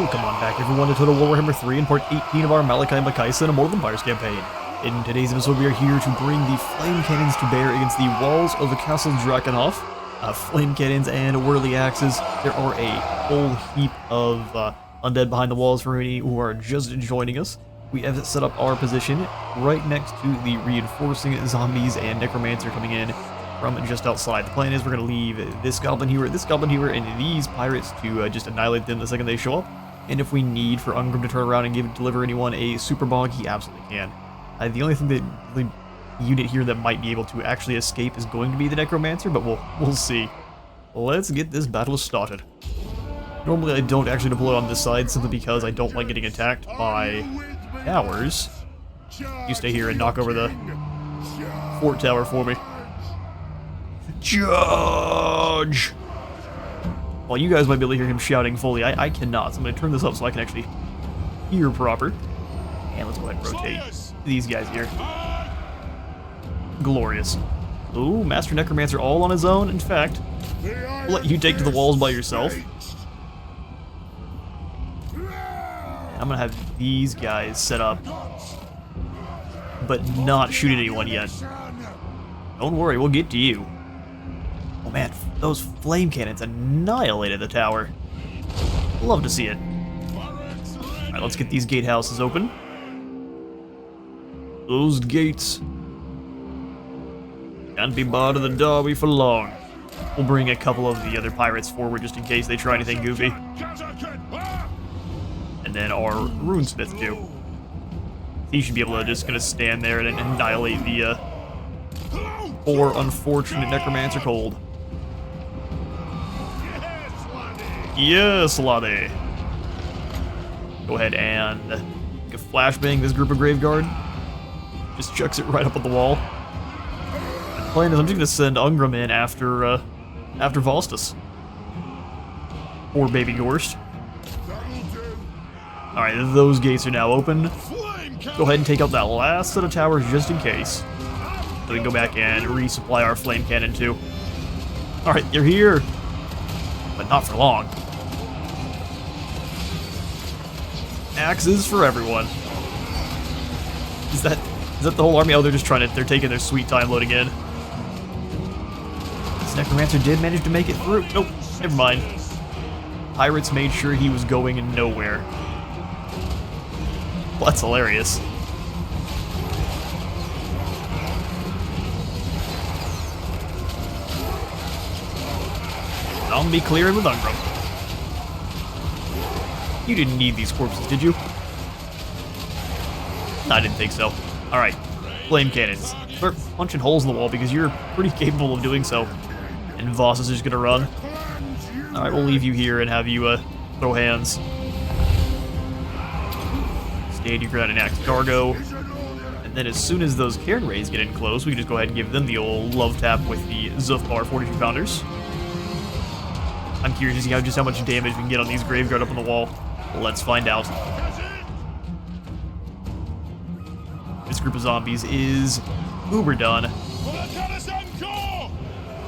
Welcome on back everyone to ToD Warhammer 3 and part 18 of our Malakai Makaisson Immortal Empires campaign. In today's episode we are here to bring the flame cannons to bear against the walls of the Castle Drakenhof. Flame cannons and whirly axes. There are a whole heap of undead behind the walls for any who are just joining us. We have set up our position right next to the reinforcing zombies and necromancer coming in from just outside. The plan is we're going to leave this goblin here, and these pirates to just annihilate them the second they show up. And if we need for Ungrim to turn around and deliver anyone a super bog, he absolutely can. The only thing that the unit here that might be able to actually escape is going to be the necromancer, but we'll see. Let's get this battle started. Normally I don't actually deploy on this side simply because I don't like getting attacked by towers. You stay here and knock over the fort tower for me. Judge! Well, you guys might be able to hear him shouting fully. I cannot, so I'm going to turn this up so I can actually hear proper. And let's go ahead and rotate these guys here. Glorious. Ooh, Master Necromancer all on his own. In fact, I'll let you take to the walls by yourself. I'm going to have these guys set up, but not shoot at anyone yet. Don't worry, we'll get to you. Oh man, those flame cannons annihilated the tower. Love to see it. Alright, let's get these gatehouses open. Those gates can't be barred to the derby for long. We'll bring a couple of the other pirates forward just in case they try anything goofy. And then our runesmith too. He should be able to just stand there and annihilate the poor unfortunate necromancer cold. Yes, laddie. Go ahead and flashbang this group of Graveguard. Just chucks it right up on the wall. The plan is I'm just gonna send Ungrim in after Volstis. Poor baby Gorst. Alright, those gates are now open. Go ahead and take out that last set of towers just in case. So we can go back and resupply our flame cannon too. Alright, you're here. But not for long. Axes for everyone. Is that the whole army? Oh, they're taking their sweet time loading in. This necromancer did manage to make it through. Nope, never mind. Pirates made sure he was going nowhere. Well, that's hilarious. Zombie clearing with Ungrim. You didn't need these corpses, did you? I didn't think so. Alright, flame cannons. Start punching holes in the wall because you're pretty capable of doing so. And Voss is just gonna run. Alright, we'll leave you here and have you throw hands. Stand your ground and axe cargo. And then as soon as those Cairn Rays get in close, we can just go ahead and give them the old love tap with the Zufbar 42 pounders. I'm curious to see just how much damage we can get on these Graveguard up on the wall. Let's find out. This group of zombies is uber done. We'll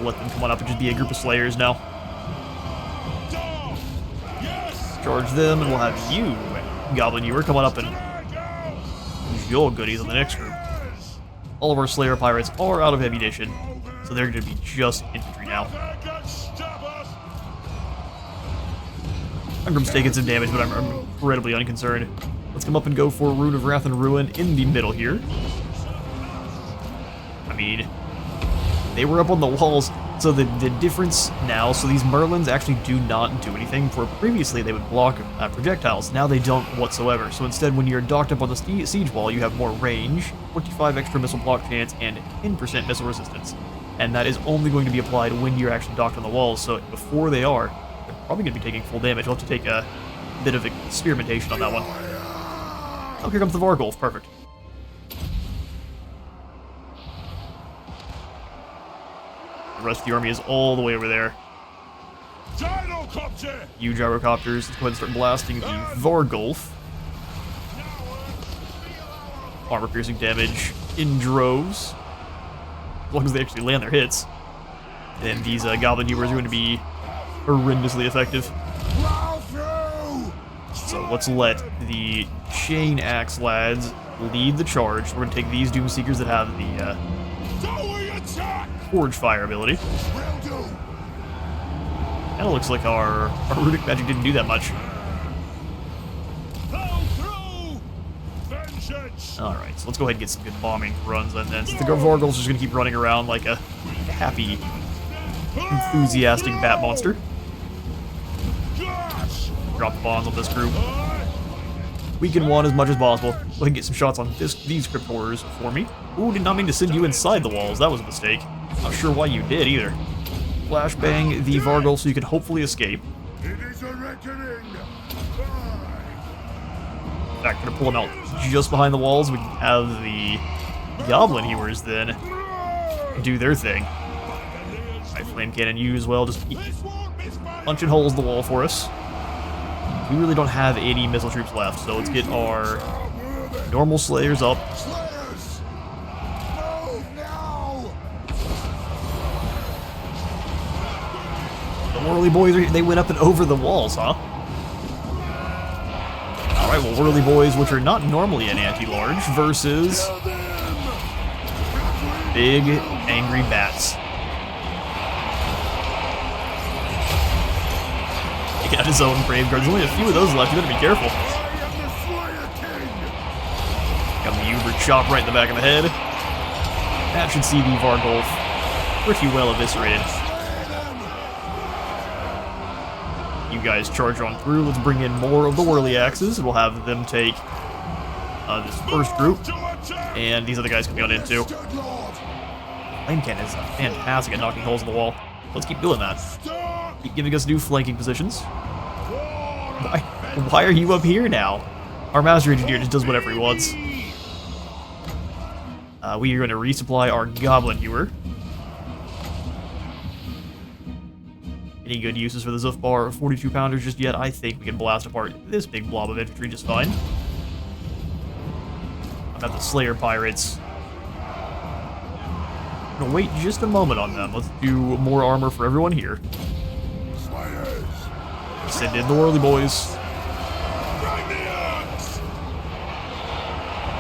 let them come on up and just be a group of slayers now. Charge them, and we'll have you, Goblin Ewer, come on up and use your goodies on the next group. All of our Slayer pirates are out of ammunition, so they're going to be just infantry now. Ungrim's taking some damage, but I'm incredibly unconcerned. Let's come up and go for Rune of Wrath and Ruin in the middle here. I mean, they were up on the walls, so the difference now, so these Merlins actually do not do anything. For previously, they would block projectiles. Now they don't whatsoever. So instead, when you're docked up on the siege wall, you have more range, 45 extra missile block chance, and 10% missile resistance. And that is only going to be applied when you're actually docked on the walls. So before they are, they're probably going to be taking full damage. We'll have to take a bit of experimentation on that one. Oh, here comes the Vargolf. Perfect. The rest of the army is all the way over there. You gyrocopters, let's go ahead and start blasting the Vargolf. Armor-piercing damage in droves. As long as they actually land their hits. And then these Goblin Ewers are going to be horrendously effective. So let's let the Chain Axe lads lead the charge. We're going to take these Doomseekers that have the Forge Fire ability. Kind of looks like our Runic Magic didn't do that much. Alright, so let's go ahead and get some good bombing runs on then. Since the Vargul's just going to keep running around like a happy, enthusiastic bat monster. Drop the bombs on this group. Weaken one as much as possible. Go ahead and get some shots on these Crypt Horrors for me. Ooh, did not mean to send you inside the walls. That was a mistake. Not sure why you did either. Flashbang the Vargul so you can hopefully escape. It is a reckoning. In fact, gonna pull them out just behind the walls. We can have the Goblin Hewers then do their thing. Alright, Flame Cannon, you as well. Just keep punching holes in the wall for us. We really don't have any missile troops left, so let's get our normal Slayers up. Slayers! Move now! The Whirly Boys, they went up and over the walls, huh? Alright, well, Whirly Boys, which are not normally an anti-large, versus big, angry bats. Taking out his own Grave Guard. There's only a few of those left, you better be careful. Got the Uber chop right in the back of the head. That should see the Vargul pretty well eviscerated. You guys charge on through. Let's bring in more of the Whirly Axes, and we'll have them take this first group, and these other guys can be on in too. Flame Cannon is fantastic at knocking holes in the wall. Let's keep doing that. Keep giving us new flanking positions. Why are you up here now? Our Master Engineer just does whatever he wants. We are going to resupply our Goblin Hewer. Any good uses for the Zufbar 42 pounders just yet? I think we can blast apart this big blob of infantry just fine. I've got the Slayer Pirates. I'm gonna wait just a moment on them. Let's do more armor for everyone here. Send in the Whirly Boys.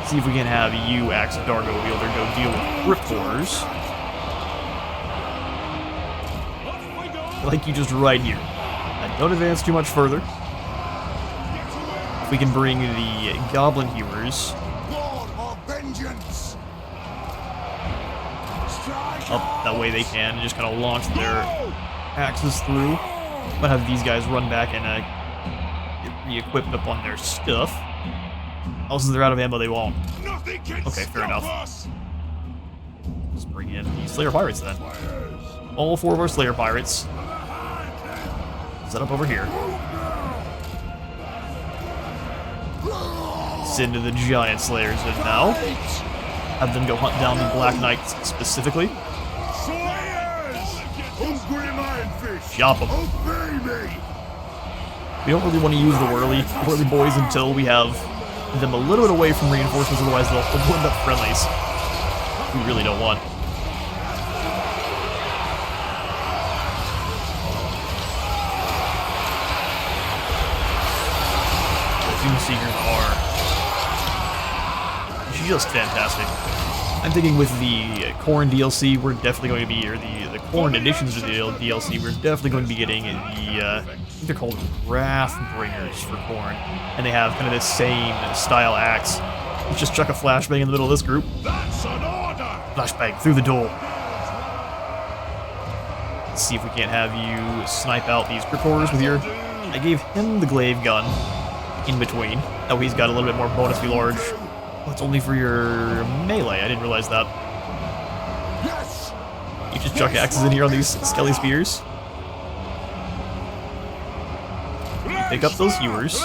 See if we can have you, Axe of Dargo Wielder, go deal with Crypt Horrors. Like you just right here. And don't advance too much further. If we can bring the Goblin Hewers up, that way they can just kind of launch their axes through. Might have these guys run back and get re-equipped up on their stuff. Also, since they're out of ammo, they won't. Okay, fair enough. Let's bring in the Slayer Pirates then. All four of our Slayer Pirates. Set up over here. Send to the Giant Slayers in now. Have them go hunt down the Black Knights specifically. Chop them. We don't really want to use the Whirly Boys until we have them a little bit away from reinforcements, otherwise they'll end up friendlies. We really don't want. Doomseekers are just fantastic. I'm thinking with the Khorne DLC, we're definitely going to be, or the Khorne additions to the DLC, we're definitely going to be getting the, I think they're called Wrathbringers for Khorne. And they have kind of this same style axe. Let's just chuck a flashbang in the middle of this group. Flashbang through the door. Let's see if we can't have you snipe out these Crypt Horrors with your... I gave him the glaive gun in between. That way he's got a little bit more bonus to be large. Oh, it's only for your melee. I didn't realize that. You just chuck axes in here on these Skelly Spears. Pick up those hewers.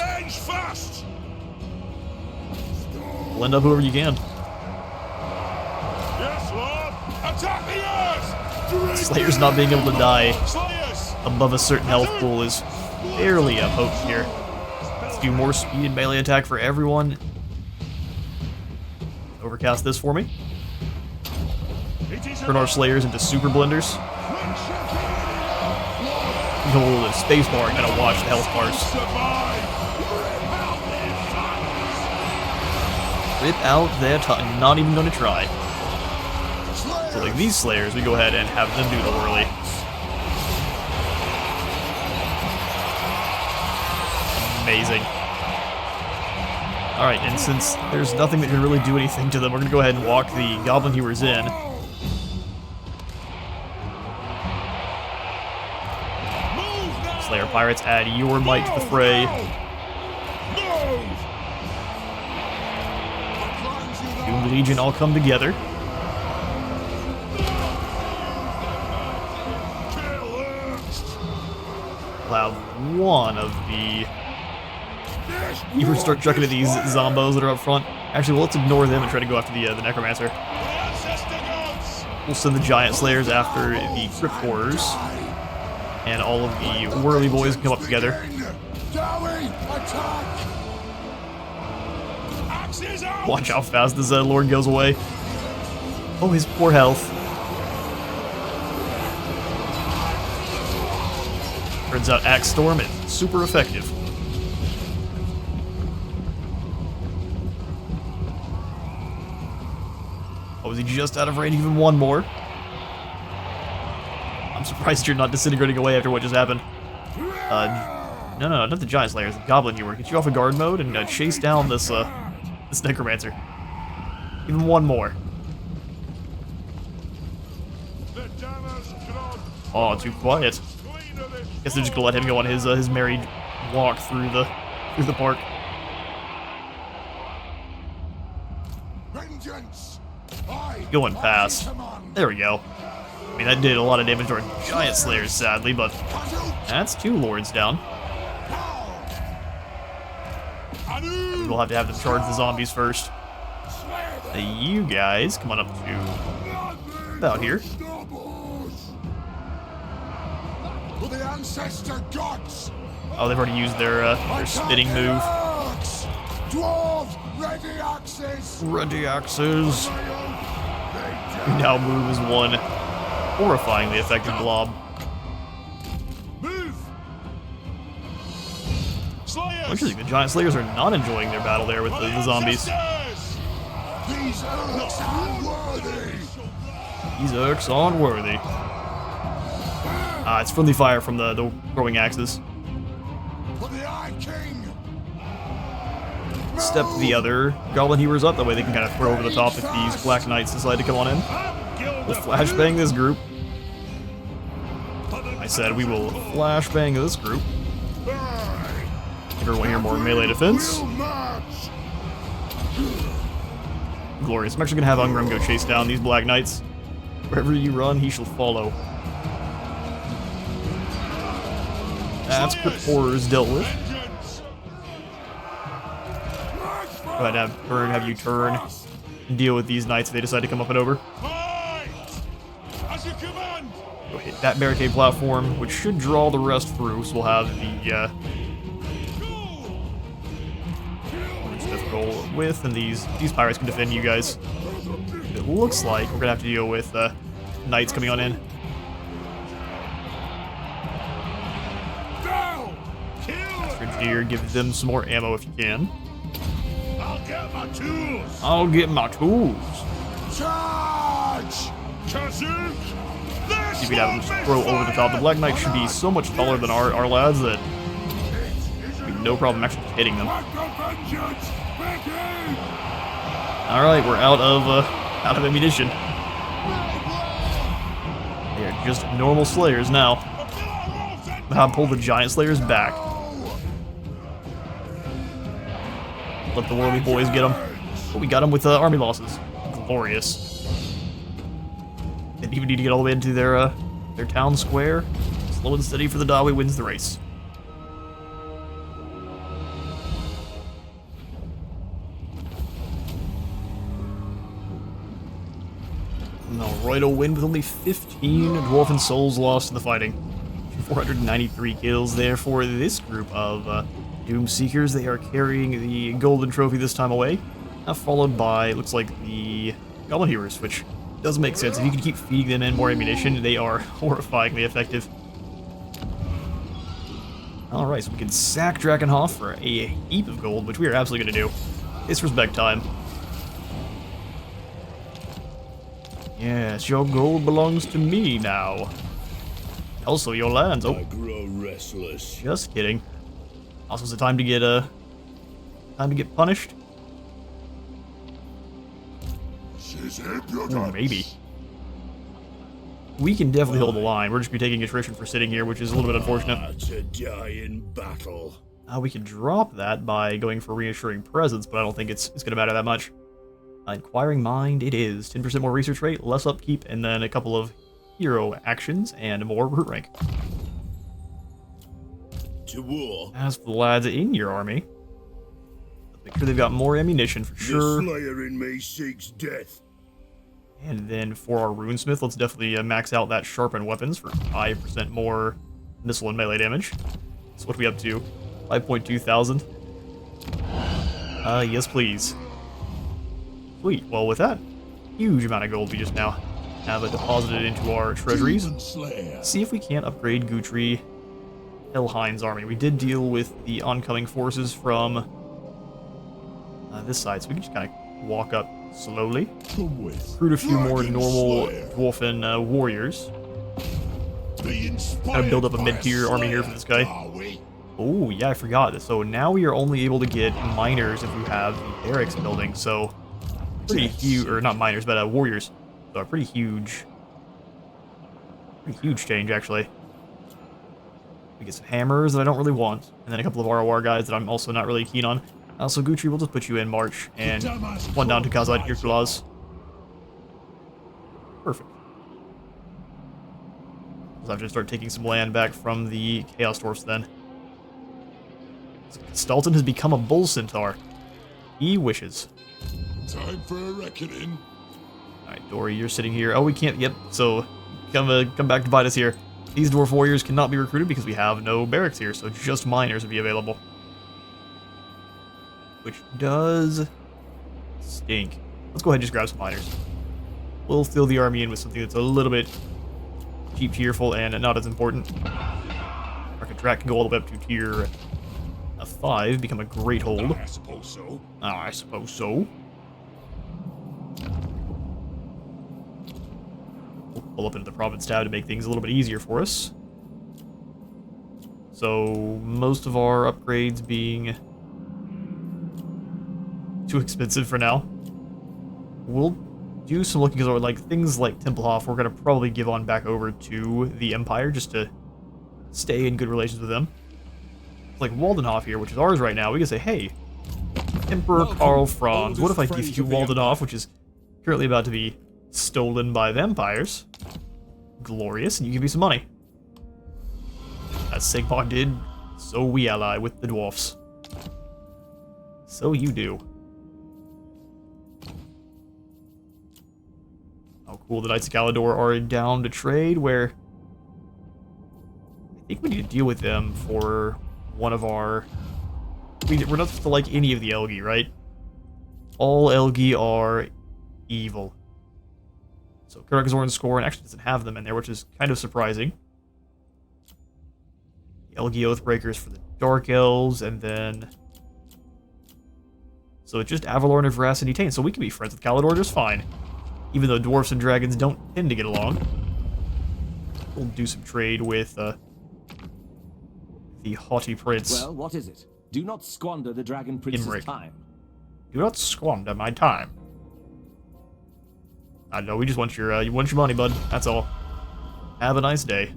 Blend up whoever you can. Slayers not being able to die above a certain health pool is fairly potent here. Let's do more speed and melee attack for everyone. Overcast this for me. Turn our Slayers into super blenders. You can hold the space bar and kind of watch the health bars. rip out their tongue. Not even gonna try. So like these Slayers, we go ahead and have them do the whirly. Amazing. Alright, and since there's nothing that can really do anything to them, we're gonna go ahead and walk the Goblin Hewers in. Slayer Pirates, add your might to the fray. Doom Legion all come together. We'll have one of the... You start chucking at these zombos that are up front. Actually, well, let's ignore them and try to go after the Necromancer. We'll send the Giant Slayers after the Crypt Horrors. And all of the Whirly Boys come up together. Watch how fast this Lord goes away. Oh, his poor health. Turns out Axe Storm is super effective. Oh, is he just out of range? Even one more? I'm surprised you're not disintegrating away after what just happened. No, not the Giant Slayers, the Goblin Hewer. Get you off of guard mode and chase down this this Necromancer. Even one more. Oh, too quiet. Guess they're just gonna let him go on his merry walk through the park. Going past. There we go. I mean, that did a lot of damage to our Giant Slayers, sadly, but that's 2 Lords down. We'll have to have them charge the zombies first. You guys, come on up to about here. Oh, they've already used their spitting move. Dwarfs, ready axes. Ready axes. We now move as one horrifyingly effective blob. Actually, the Giant Slayers are not enjoying their battle there with the zombies. These orcs are unworthy. These orcs are unworthy. It's friendly fire from the throwing axes. For the Eye King. Step the other Goblin Hewers up, that way they can kind of throw over the top if these Black Knights decide to come on in. We'll flashbang this group. I said we will flashbang this group. Give everyone here more melee defense. Glorious. I'm actually gonna have Ungrim go chase down these Black Knights. Wherever you run, he shall follow. That's Crypt Horrors dealt with. Go ahead and have you turn and deal with these knights if they decide to come up and over. Go hit that barricade platform, which should draw the rest through, so we'll have the difficult with, and these pirates can defend you guys. It looks like we're gonna have to deal with knights coming on in. Deer, give them some more ammo if you can. I'll get my tools. I'll get my tools. Charge! See if we can have them throw over the top. The Black Knight should be so much taller than our lads that we have no problem actually hitting them. All right, we're out of ammunition. They're just normal Slayers now. I'll pull the Giant Slayers back. Let the Whirly Boys get them. Oh, we got them with army losses. Glorious. Didn't even need to get all the way into their town square. Slow and steady for the Dawi wins the race. Alright, a win with only 15 Dwarven souls lost in the fighting. 493 kills there for this group of Doom Seekers. They are carrying the golden trophy this time away, followed by, looks like, the Goblin Hewers, which does make sense. If you can keep feeding them in more ammunition, they are horrifyingly effective. Alright, so we can sack Drakenhof for a heap of gold, which we are absolutely going to do. It's respect time. Yes, your gold belongs to me now. Also, your lands. I Oh, grow restless. just kidding. Also, is it time to get punished? Ooh, maybe. We can definitely hold the line. We're just gonna be taking attrition for sitting here, which is a little bit unfortunate. To die in battle. We could drop that by going for reassuring presence, but I don't think it's gonna matter that much. Inquiring Mind, it is 10% more research rate, less upkeep, and then a couple of hero actions and more root rank. To war. As for the lads in your army, let's make sure they've got more ammunition for sure. The Slayer in me seeks death. And then for our Runesmith, let's definitely max out that sharpened weapons for 5% more missile and melee damage. So what are we up to? 5.2 thousand. Yes please. Sweet. Well, with that huge amount of gold we just now have it deposited into our treasuries. See if we can't upgrade Guthrie Helhein's army. We did deal with the oncoming forces from this side, so we can just kind of walk up slowly. Recruit a few more normal dwarfen warriors. Kind of build up a mid-tier army here for this guy. Oh, yeah, I forgot. So now we are only able to get miners if we have the barracks building, so pretty huge, or not miners, but warriors. So a pretty huge change, actually. We get some hammers that I don't really want, and then a couple of ROR guys that I'm also not really keen on. So Guthrie, we'll just put you in March, and one down to Kazad Irkulaz. Perfect. So I have to start taking some land back from the Chaos Dwarfs then. Stalton has become a bull centaur. He wishes. Time for a reckoning. Alright, Dory, you're sitting here. Oh, we can't. Yep. So come back to bite us here. These dwarf warriors cannot be recruited because we have no barracks here, so just miners would be available. Which does stink. Let's go ahead and just grab some miners. We'll fill the army in with something that's a little bit cheap, cheerful, and not as important. Our contract can go all the way up to tier 5, become a great hold. I suppose so. I suppose so. We'll pull up into the province tab to make things a little bit easier for us. So, most of our upgrades being too expensive for now. We'll do some looking, because like things like Templehof, we're going to probably give on back over to the Empire just to stay in good relations with them. Like Waldenhof here, which is ours right now, we can say, hey, Emperor Karl Franz, what if I give you Waldenhof, which is currently about to be stolen by vampires? Glorious, and you give me some money. As Sigmar did, so we ally with the Dwarfs. So you do. Oh, cool, the Knights of Calador are down to trade, where I think we need to deal with them for one of our... we're not supposed to like any of the Elgi, right? All Elgi are evil. So Kuragazorn Scorn actually doesn't have them in there, which is kind of surprising. The Elgi Oathbreakers for the Dark Elves, and then... so it's just Avalorn of Veracity Tane, so we can be friends with Calador just fine. Even though dwarfs and dragons don't tend to get along. We'll do some trade with the haughty prince. Well, what is it? Do not squander the Dragon Prince's Imric. time. Do not squander my time. I know, we just want your money, bud. That's all. Have a nice day.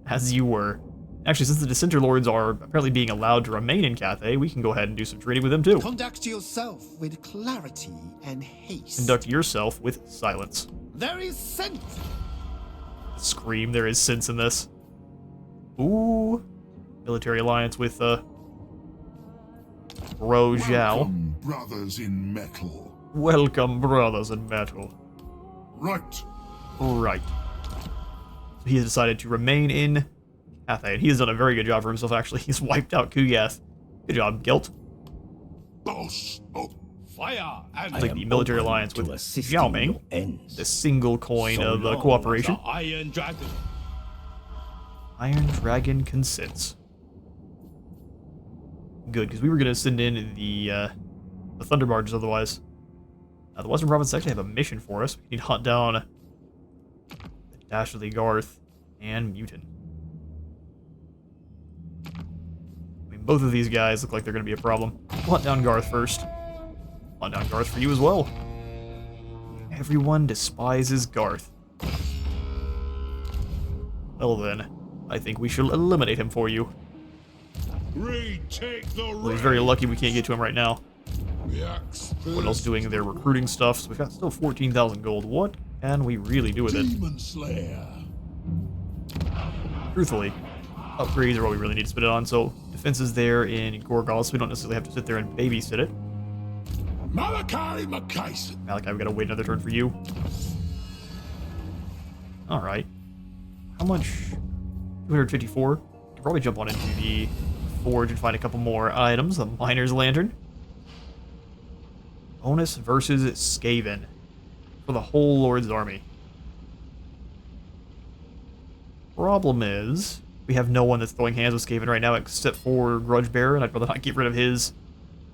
As you were. Actually, since the Dissenter Lords are apparently being allowed to remain in Cathay, we can go ahead and do some trading with them too. Conduct yourself with clarity and haste. Conduct yourself with silence. There is sense. Scream, there is sense in this. Ooh. Military alliance with Ro Zhao. Welcome, brothers in metal. Welcome, brothers in metal. Right. Right. So he has decided to remain in Cathay, and he has done a very good job for himself, actually. He's wiped out Kuyath. Good job, Gelt. Boss. Oh. Fire and Like the military alliance with Xiaoming, the single coin of cooperation. Iron Dragon. Iron Dragon consents. Good, because we were going to send in the Thunder Barges otherwise. The Western Province actually have a mission for us. We need to hunt down the Dastardly Garth and Mutant. I mean, both of these guys look like they're going to be a problem. We'll hunt down Garth first. Hunt down Garth for you as well. Everyone despises Garth. Well then, I think we should eliminate him for you. Retake the Well, he's very lucky we can't get to him right now. What What else doing their recruiting stuff? So we've got still 14,000 gold. What can we really do with it? Demon Slayer. Truthfully, upgrades are what we really need to spend it on. So defense is there in Gorgol, so we don't necessarily have to sit there and babysit it. Malakai Makaisson. Malakai, we gotta wait another turn for you. Alright. How much? 254? Could probably jump on into the forge and find a couple more items. The Miner's Lantern. Bonus versus Skaven. For the whole Lord's army. Problem is, we have no one that's throwing hands with Skaven right now except for Grudge Bearer, and I'd rather not get rid of his.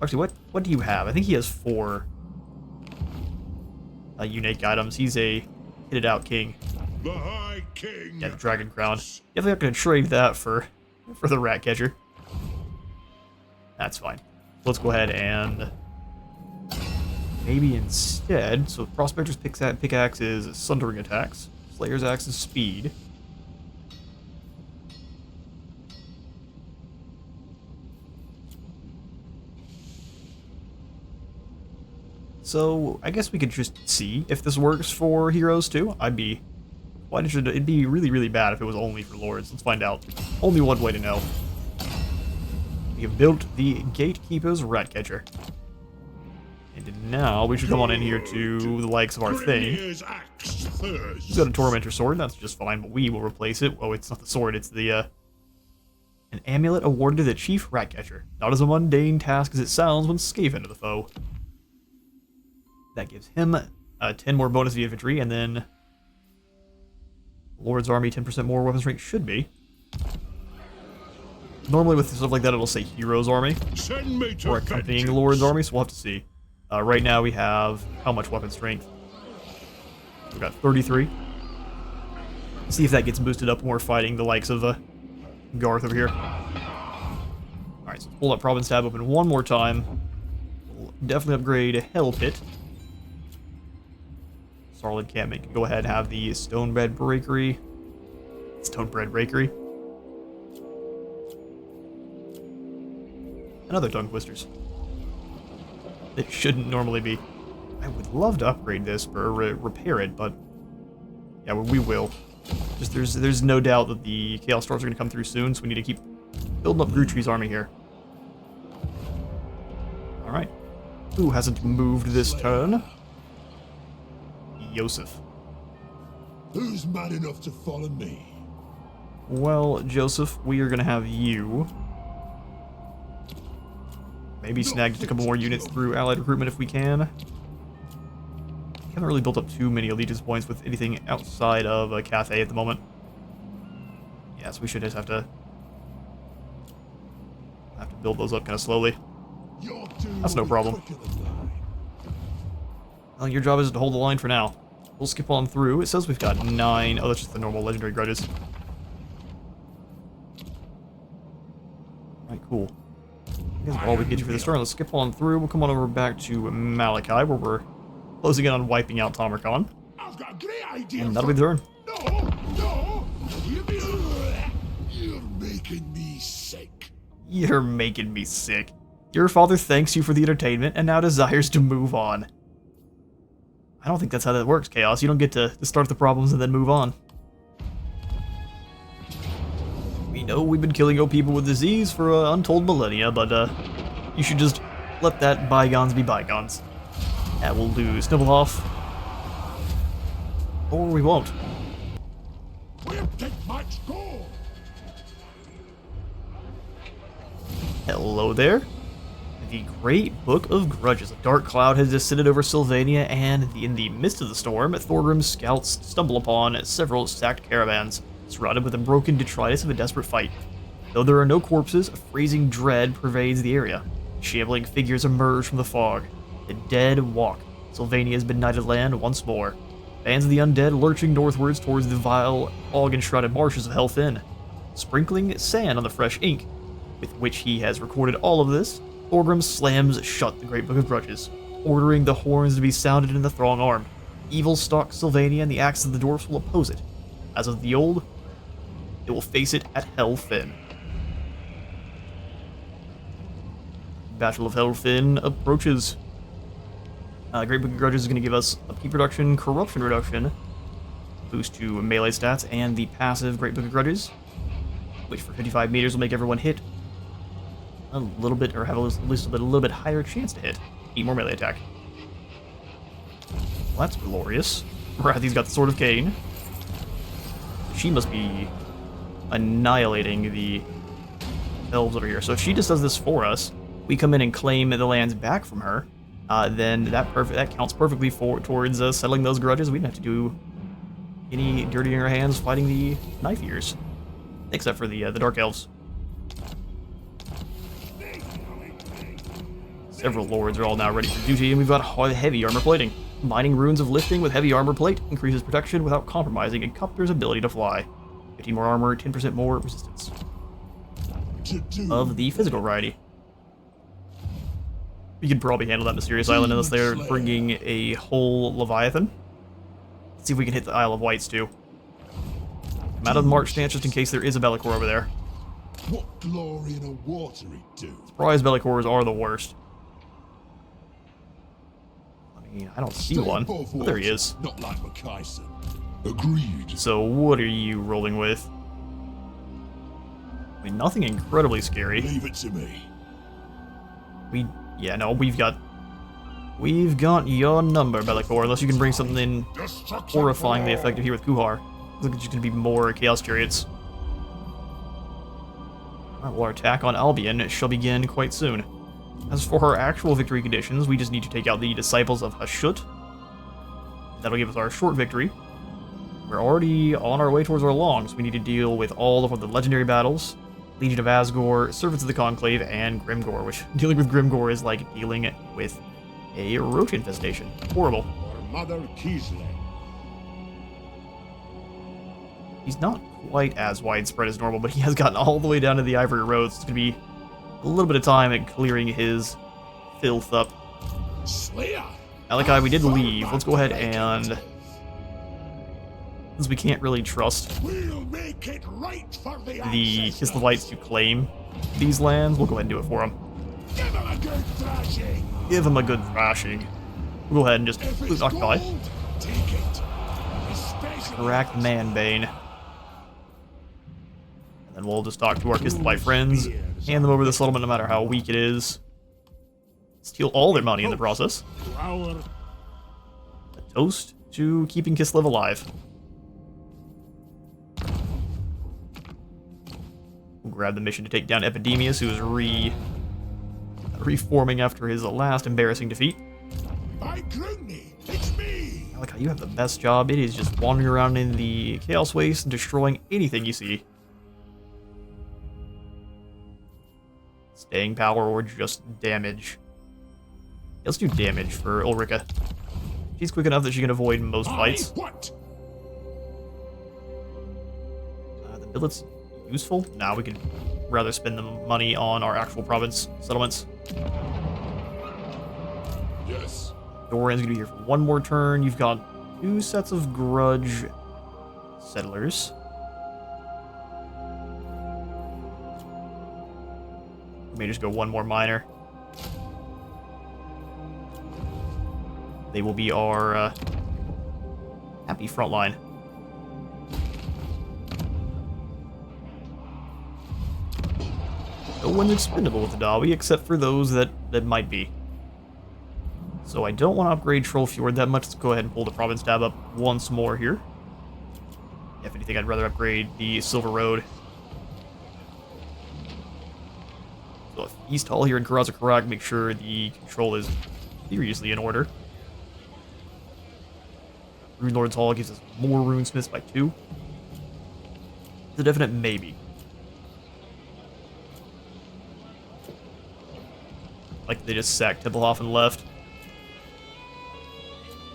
Actually, what do you have? I think he has 4 unique items. He's a hit it out king. The High King. Yeah, the Dragon Crown. Definitely not going to trade that for the Rat Catcher. That's fine. Let's go ahead and maybe instead, so Prospector's pickaxe is Sundering attacks. Slayer's axe is speed. So I guess we could just see if this works for heroes too. I'd be quite interested. It'd be really, really bad if it was only for lords. Let's find out. Only one way to know. We have built the Gatekeeper's Ratcatcher. And now we should come on in here to the likes of our thing. He's got a Tormentor Sword, that's just fine, but we will replace it. Oh, it's not the sword, it's the, an amulet awarded to the Chief Ratcatcher. Not as a mundane task as it sounds when Skaven to the foe. That gives him 10 more bonus to infantry, and then Lord's Army 10% more weapon strength should be. Normally with stuff like that it'll say Hero's Army, or accompanying Lord's Army, so we'll have to see. Right now we have how much weapon strength? We've got 33. See if that gets boosted up when we're fighting the likes of Garth over here. Alright, so pull that province tab open one more time. We'll definitely upgrade Hell Pit. Sarlid Campment can go ahead and have the Stonebread Breakery. Stonebread Breakery. And other tongue twisters. It shouldn't normally be. I would love to upgrade this or repair it, but yeah, we will. Just there's no doubt that the Chaos Storms are going to come through soon, so we need to keep building up Grutree's army here. All right. Who hasn't moved this turn? Joseph. Who's mad enough to follow me? Well, Joseph, we are going to have you. Maybe snag just a couple more units through allied recruitment if we can. We haven't really built up too many allegiance points with anything outside of a Cathay at the moment. Yeah, so we should just have to build those up kind of slowly. That's no problem. Well, your job is to hold the line for now. We'll skip on through. It says we've got 9. Oh, that's just the normal legendary grudges. Alright, cool. I guess all we get you for this turn. Let's skip on through. We'll come on over back to Malakai, where we're closing in on wiping out Tomarkon. I've got a great idea. And that'll be the turn. No! You're making me sick. You're making me sick. Your father thanks you for the entertainment and now desires to move on. I don't think that's how that works, Chaos. You don't get to start the problems and then move on. We know we've been killing old people with disease for untold millennia, but you should just let that bygones be bygones. That will do. Snivelhoff. Or we won't. We'll take much gold. Hello there. The Great Book of Grudges. A dark cloud has descended over Sylvania, and in the midst of the storm, Thorgrim's scouts stumble upon several stacked caravans, surrounded with the broken detritus of a desperate fight. Though there are no corpses, a freezing dread pervades the area. Shambling figures emerge from the fog. The dead walk, Sylvania has been knighted land once more. Bands of the undead lurching northwards towards the vile, fog-enshrouded marshes of Hellfin, sprinkling sand on the fresh ink, with which he has recorded all of this. Thorgrim slams shut the Great Book of Grudges, ordering the horns to be sounded in the throng armed. Evil stalks Sylvania, and the axes of the dwarfs will oppose it. As of the old, it will face it at Hellfin. Battle of Hellfin approaches. Great Book of Grudges is going to give us a P production, corruption reduction, boost to melee stats, and the passive Great Book of Grudges, which for 55 meters will make everyone hit a little bit, or have at least a little bit higher chance to hit. 8 more melee attack. Well, that's glorious. Rathy's got the Sword of Cain. She must be annihilating the elves over here. So if she just does this for us, we come in and claim the lands back from her, then that counts perfectly towards settling those grudges. We don't have to do any dirtying our hands fighting the knife ears, except for the dark elves. Several lords are all now ready for duty, and we've got heavy armor plating. Combining runes of lifting with heavy armor plate increases protection without compromising a Copter's ability to fly. 15 more armor, 10% more resistance. Of the physical variety. We could probably handle that mysterious island unless they're bringing a whole Leviathan. Let's see if we can hit the Isle of Wights too. I'm out of the march stance just in case there is a Bellicor over there. What glory in a watery do? Surprise Bellicors are the worst. I mean, I don't see one. Oh, there he is. Not like Makaisson. Agreed. So what are you rolling with? I mean, nothing incredibly scary. Leave it to me. Yeah, no, we've got your number, Bellicor, unless you can bring something in horrifyingly effective here with Kuhar. Looks like it's just gonna be more Chaos Chariots. Alright, well, our attack on Albion shall begin quite soon. As for our actual victory conditions, we just need to take out the Disciples of Hashut. That'll give us our short victory. We're already on our way towards our long, so we need to deal with all of the legendary battles. Legion of Asgore, Servants of the Conclave, and Grimgor, which dealing with Grimgor is like dealing with a roach infestation. Horrible. Or Mother Kislev. He's not quite as widespread as normal, but he has gotten all the way down to the Ivory Road, so it's going to be a little bit of time at clearing his filth up. Slayer. Malakai, we did leave. Let's go ahead and... since we can't really trust We'll make it right for the Kislevites to claim these lands, we'll go ahead and do it for them. Give him a good thrashing. Give them a good thrashing. We'll go ahead and just loot occupy. Gold, take it. Especially Crack Manbane. And then we'll just talk to our Kistlevite friends, hand them over the settlement no matter how weak it is. Steal all their money in the process. A toast to keeping Kislev alive. We'll grab the mission to take down Epidemius, who is reforming after his last embarrassing defeat. By Grudges, it's me. I like how you have the best job. It is just wandering around in the Chaos Waste and destroying anything you see. Staying power or just damage. Let's do damage for Ulrika. She's quick enough that she can avoid most fights. What? The billets useful? Nah, we could rather spend the money on our actual province settlements. Yes. Doran's gonna be here for one more turn. You've got 2 sets of grudge settlers. May just go one more miner. They will be our happy front line. No one's expendable with the Dawi except for those that might be. So I don't want to upgrade Troll Fjord that much. Let's go ahead and pull the Province tab up once more here. If anything, I'd rather upgrade the Silver Road. So if East Hall here in Karazakarak, make sure the control is seriously in order. Rune Lord's Hall gives us more runesmiths by 2. It's a definite maybe. Like they just sacked Tempelhof and left.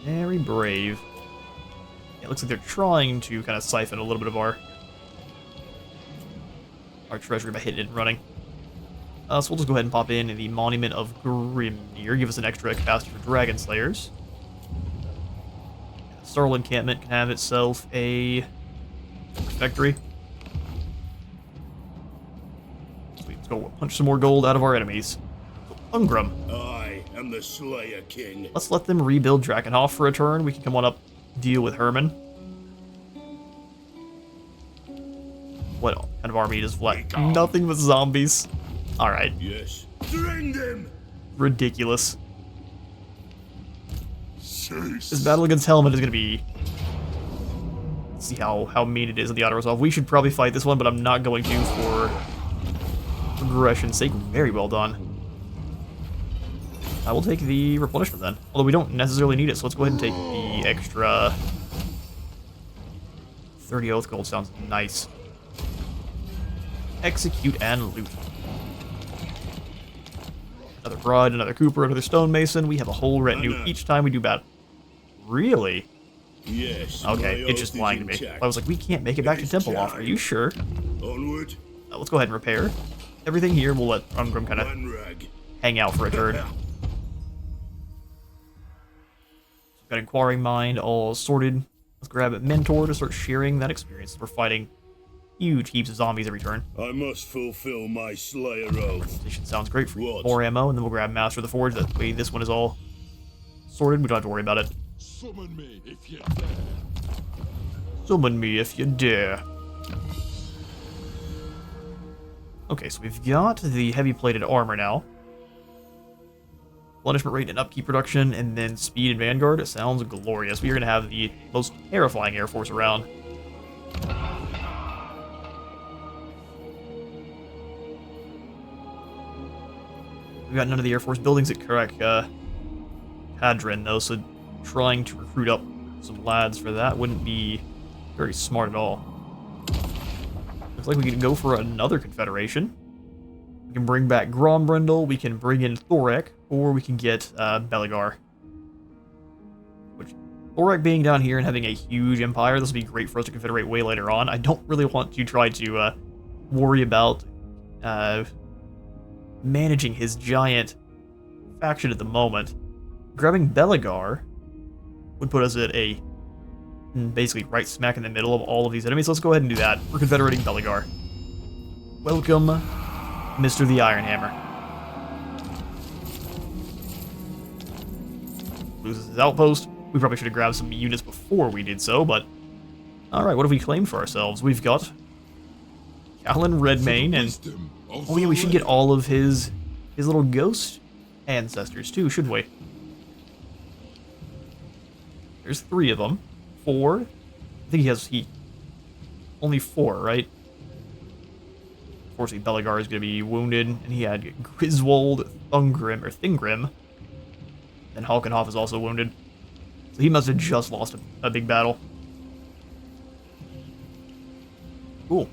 Very brave. Yeah, it looks like they're trying to kind of siphon a little bit of our treasury by hitting it and running. So we'll just go ahead and pop in the Monument of Grimnir, give us an extra capacity for Dragon Slayers. The Starl encampment can have itself a factory. Sweet, let's go punch some more gold out of our enemies. Ungrim. I am the Slayer King. Let's let them rebuild Drakenhof for a turn. We can come on up, deal with Herman. What kind of army does Vlad? Nothing but zombies. Alright. Yes. Drain them! Ridiculous. Cease. This battle against Helmet is going to be... Let's see how mean it is in the auto-resolve. We should probably fight this one, but I'm not going to for aggression's sake. Very well done. I will take the replenishment then. Although we don't necessarily need it, so let's go ahead and take the extra 30 oath gold. Sounds nice. Execute and loot. Another Bride, another Cooper, another Stonemason. We have a whole retinue each time we do battle. Really? Yes. Okay, it's just lying to me. I was like, we can't make it back to Templehof. Are you sure? Onward. Let's go ahead and repair everything here. We'll let Ungrim kind of hang out for a turn. Got Inquiring Mind all sorted. Let's grab a Mentor to start sharing that experience. We're fighting huge heaps of zombies every turn. I must fulfill my Slayer oath. This sounds great for What? more ammo, and then we'll grab Master of the Forge. That way this one is all sorted. We don't have to worry about it. Summon me if you dare. Summon me if you dare. Okay, so we've got the heavy-plated armor now. Replenishment rate and upkeep production, and then speed and vanguard. It sounds glorious. We are going to have the most terrifying air force around. We've got none of the air force buildings at Hadron, though, so trying to recruit up some lads for that wouldn't be very smart at all. Looks like we can go for another confederation. We can bring back Grombrindle, we can bring in Thorek, or we can get Beligar. Which, Thorek being down here and having a huge empire, this will be great for us to confederate way later on. I don't really want to try to worry about managing his giant faction at the moment. Grabbing Beligar would put us at a basically right smack in the middle of all of these enemies. Let's go ahead and do that. We're confederating Beligar. Welcome, Mr. the Iron Hammer. Loses his outpost. We probably should have grabbed some units before we did so, but... Alright, what have we claimed for ourselves? We've got Callan Redmane, and... Oh yeah, we should get all of his little ghost ancestors too, shouldn't we? There's 3 of them. 4. I think he has only 4, right? Unfortunately, Beligar is going to be wounded, and he had Griswold, Thingrim. And Halkenhoff is also wounded. So he must have just lost a big battle. Cool.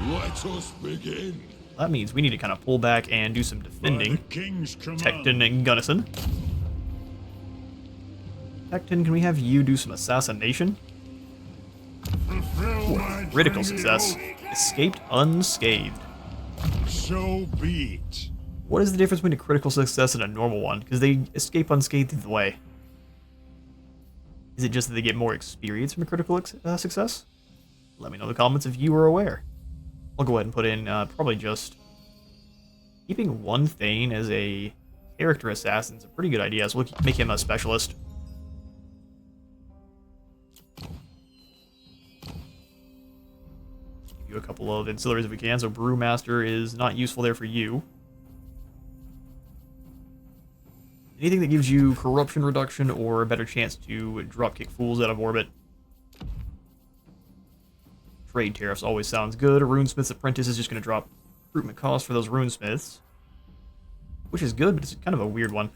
Let us begin. That means we need to kind of pull back and do some defending. Tecton and Gunnison. Tecton, can we have you do some assassination? Ooh, critical success. Escaped unscathed. So be it. What is the difference between a critical success and a normal one? Because they escape unscathed either way. Is it just that they get more experience from a critical success? Let me know in the comments if you are aware. I'll go ahead and put in probably just keeping one Thane as a character assassin is a pretty good idea. So we'll make him a specialist. Give you a couple of ancillaries if we can. So Brewmaster is not useful there for you. Anything that gives you corruption reduction or a better chance to dropkick fools out of orbit. Trade tariffs always sounds good. A runesmith's apprentice is just going to drop recruitment costs for those runesmiths. Which is good, but it's kind of a weird one.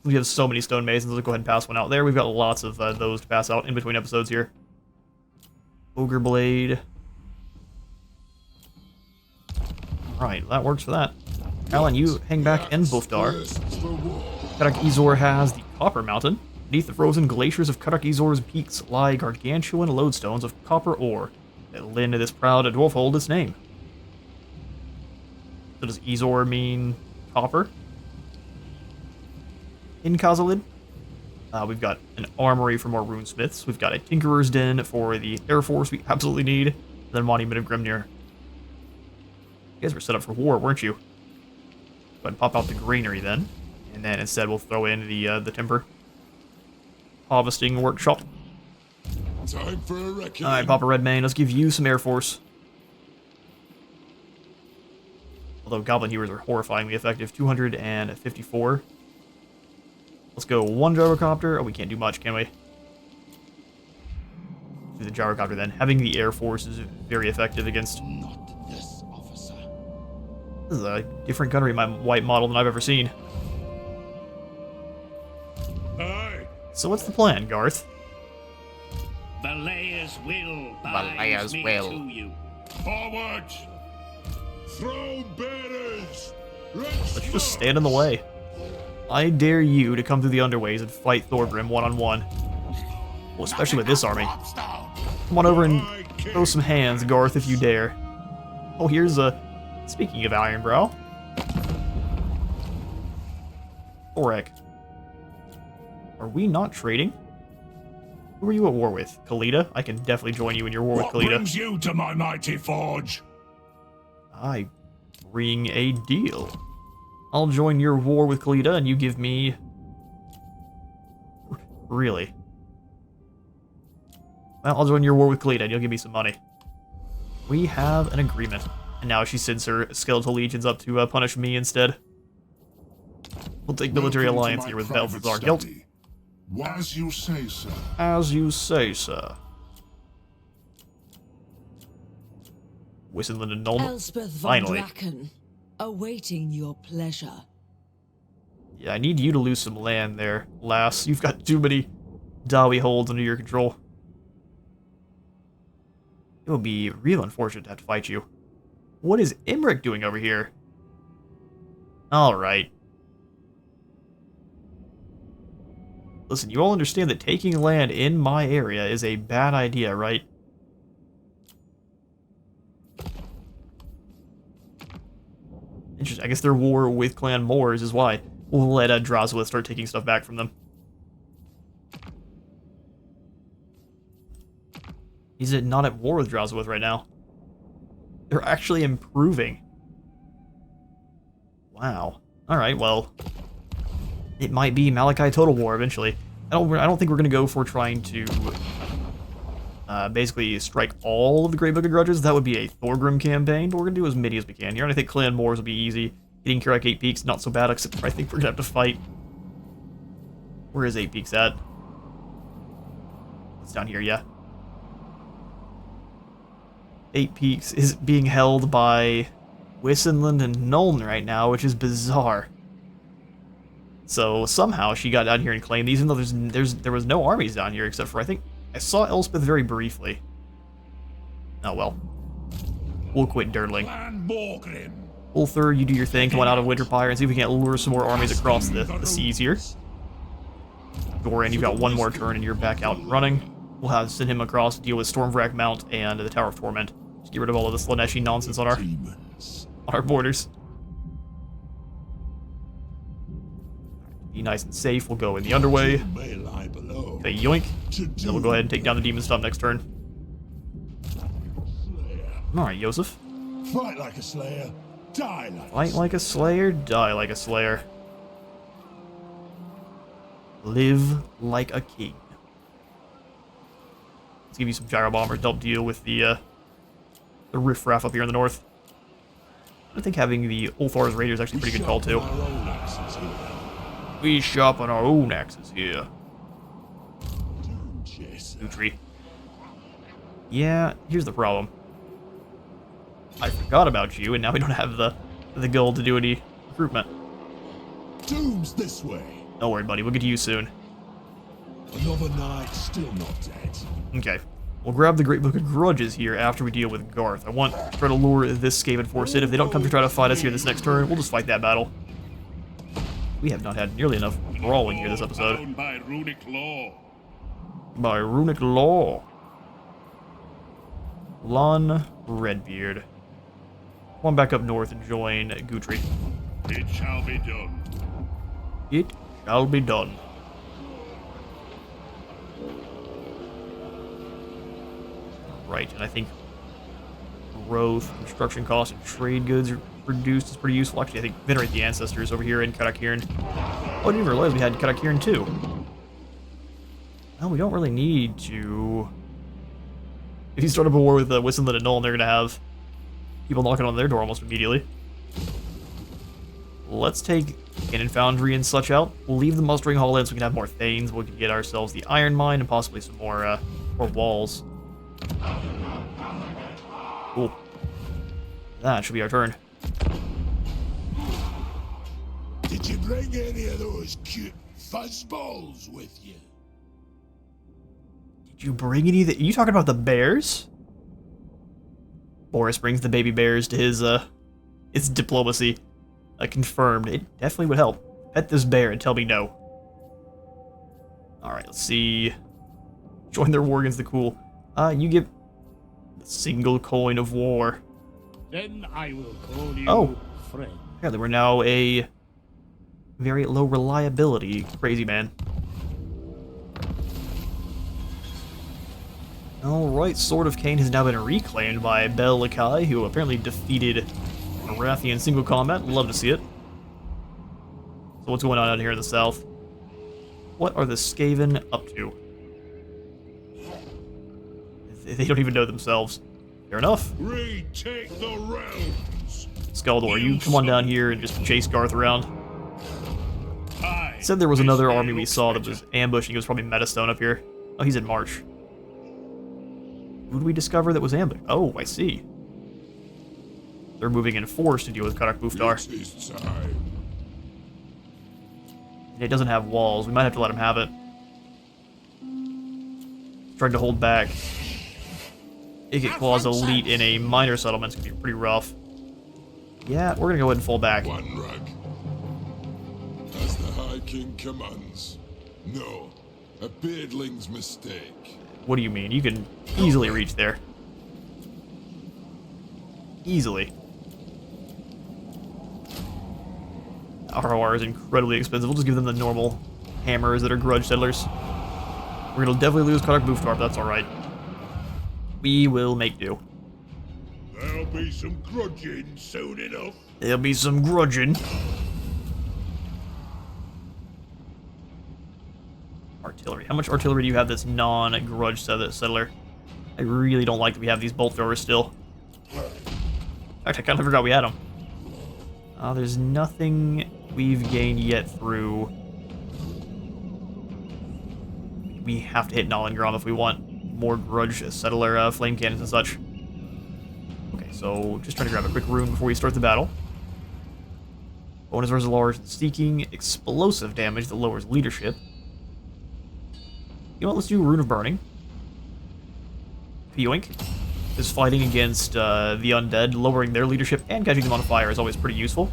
We have so many stonemasons, let's go ahead and pass one out there. We've got lots of those to pass out in between episodes here. Ogre Blade. Alright, that works for that. Alan, you hang back and Buffdar. Karak Izor has the Copper Mountain. Beneath the frozen glaciers of Karak Izor's peaks lie gargantuan lodestones of copper ore that lend to this proud dwarf hold its name. So does Izor mean copper? In Khazalid? We've got an armory for more runesmiths. We've got a Tinkerer's Den for the Air Force we absolutely need. And then Monument of Grimnir. You guys were set up for war, weren't you? Go ahead and pop out the granary then. And then instead we'll throw in the timber harvesting workshop. Time for a reckoning. Alright, Papa Redmane, let's give you some Air Force. Although Goblin Hewers are horrifyingly effective. 254. Let's go one gyrocopter. Oh, we can't do much, can we? Do the gyrocopter then. Having the Air Force is very effective against... Not this officer. This is a different gunnery white model than I've ever seen. Aye. So what's the plan, Garth? Valaya's will binds me to you. Forward! Throne bearers! Let's Just stand in the way. I dare you to come through the underways and fight Thorgrim one-on-one. Well, especially with this army. Come on over and throw some hands, Garth, if you dare. Oh, here's a... Speaking of Ironbrow. Thorek. Are we not trading? Who are you at war with? Khalida? I can definitely join you in your war with Khalida. What brings you to my mighty forge? I bring a deal. I'll join your war with Khalida and you give me... Really? Well, I'll join your war with Khalida and you'll give me some money. We have an agreement. And now she sends her skeletal legions up to punish me instead. We'll take military Welcome to alliance my here with private Balthazar Gelt. study. As you say, sir. As you say, sir. Wissenland and Nuln. Elspeth von Finally. Draken, awaiting your pleasure. Yeah, I need you to lose some land there, lass. You've got too many Dawi holds under your control. It would be real unfortunate to have to fight you. What is Imric doing over here? Alright. Listen, you all understand that taking land in my area is a bad idea, right? Interesting. I guess their war with Clan Moors is why we'll let Drazulith start taking stuff back from them. He's not at war with Drazulith right now. They're actually improving. Wow. Alright, well... It might be Malakai Total War eventually. I don't think we're going to go for trying to... basically strike all of the Great Book of Grudges. That would be a Thorgrim campaign, but we're going to do as many as we can here. And I think Clan Moors will be easy. Hitting Karak 8 Peaks, not so bad, except for I think we're going to have to fight. Where is 8 Peaks at? It's down here, yeah. 8 Peaks is being held by Wissenland and Nuln right now, which is bizarre. So somehow she got down here and claimed these, even though there was no armies down here, except for I think I saw Elspeth very briefly. Oh well. We'll quit dirtling. Ulthur, you do your thing, come on out of Winterpire and see if we can't lure some more armies across the seas here. Goran, you've got one more turn and you're back out and running. We'll have to send him across to deal with Stormvrak Mount and the Tower of Torment. Just get rid of all of this Slaneshi nonsense on our borders. Be nice and safe. We'll go in the underway. Okay, yoink. Then we'll go ahead and take down the Demon Stump next turn. Alright, Yosef. Fight like a slayer, die like Fight like a slayer, die like a slayer. Live like a king. Let's give you some gyro bombers to help deal with the riffraff up here in the north. I think having the Ulthar's Raider is actually a pretty good call too. We sharpen our own axes here. Nutri. Yeah, here's the problem. I forgot about you, and now we don't have the gold to do any recruitment. Doom's this way. Don't worry, buddy. We'll get to you soon. Another night, still not dead. Okay. We'll grab the Great Book of Grudges here after we deal with Garth. I want to try to lure this Skaven force in. If they don't come to try to fight us here this next turn, we'll just fight that battle. We have not had nearly enough brawling here this episode. Bound by runic law. By runic law. Lon Redbeard. Come on back up north and join Guthrie. It shall be done. It shall be done. Right, and I think growth, construction costs, and trade goods are reduced is pretty useful. Actually, I think venerate the ancestors over here in Karakiran. Oh, I didn't even realize we had Karakiran too. Well, we don't really need to. If you start up a war with Wissenland and Null, they're going to have people knocking on their door almost immediately. Let's take Cannon Foundry and such out. We'll leave the Mustering Hall in so we can have more Thanes. We can get ourselves the Iron Mine and possibly some more walls. Cool. That should be our turn. Did you bring any of those cute fuzzballs with you? Did you bring any of the... Are you talking about the bears? Boris brings the baby bears to his diplomacy. Confirmed. It definitely would help. Pet this bear and tell me no. Alright, let's see. Join their war against the cool. You give the single coin of war. Then I will call you friend. Yeah, we're now a very low reliability crazy man. Alright, Sword of Cain has now been reclaimed by Bel Lakai, who apparently defeated Arathian in single combat. Love to see it. So what's going on out here in the south? What are the Skaven up to? They don't even know themselves. Fair enough. Retake the realms. Skaldor, you come on down here and just chase Garth around. Said there was another army we saw that was ambushing. It was probably Metastone up here. Oh, he's in March. Who did we discover that was ambushed? Oh, I see. They're moving in force to deal with Karak Buftar. It is time. It doesn't have walls. We might have to let him have it. Trying to hold back. Icket Claw's elite in a minor settlement's gonna be pretty rough. Yeah, we're gonna go ahead and fall back. One rug. As the High King commands. No, a beardling's mistake. What do you mean? You can easily reach there. Easily. ROR is incredibly expensive. We'll just give them the normal hammers that are grudge settlers. We're gonna definitely lose Karak Buftar, but that's alright. We will make do. There'll be some grudging soon enough. There'll be some grudging. Artillery. How much artillery do you have that's non-grudge settler? I really don't like that we have these bolt throwers still. In fact, I kind of forgot we had them. There's nothing we've gained yet through... We have to hit Nolengram if we want more grudge settler flame cannons and such. Okay, so just trying to grab a quick rune before we start the battle. Bonus reservoirs seeking explosive damage that lowers leadership. You know what, let's do Rune of Burning. Yoink is fighting against the undead, lowering their leadership and catching them on fire is always pretty useful.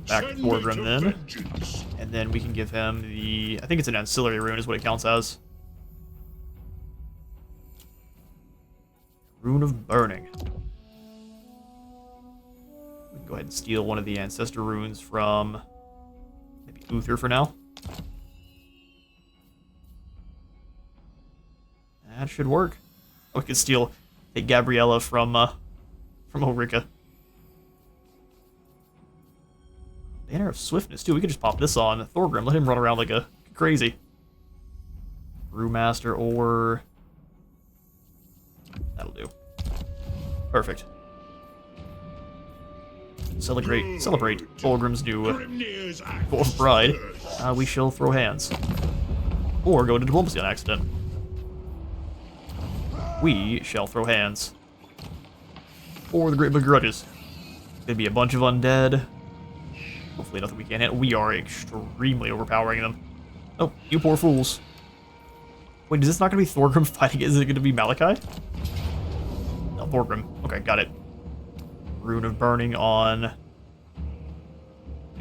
Back to Thorgrim then. And then we can give him the... I think it's an ancillary rune is what it counts as. Rune of Burning. We can go ahead and steal one of the Ancestor runes from... maybe Uther for now. That should work. Oh, we could steal... take Gabriella from Ulrika. Banner of Swiftness, too. We could just pop this on Thorgrim. Let him run around like a crazy. Brewmaster or... that'll do. Perfect. Celebrate Thorgrim's new Dwarf Bride. We shall throw hands. Or go into diplomacy on accident. We shall throw hands. Or the Great Big Grudges. There'd be a bunch of undead. Hopefully nothing we can't hit. We are extremely overpowering them. Oh, you poor fools. Wait, is this not going to be Thorgrim fighting? Is it going to be Malakai? No, Thorgrim. Okay, got it. Rune of Burning on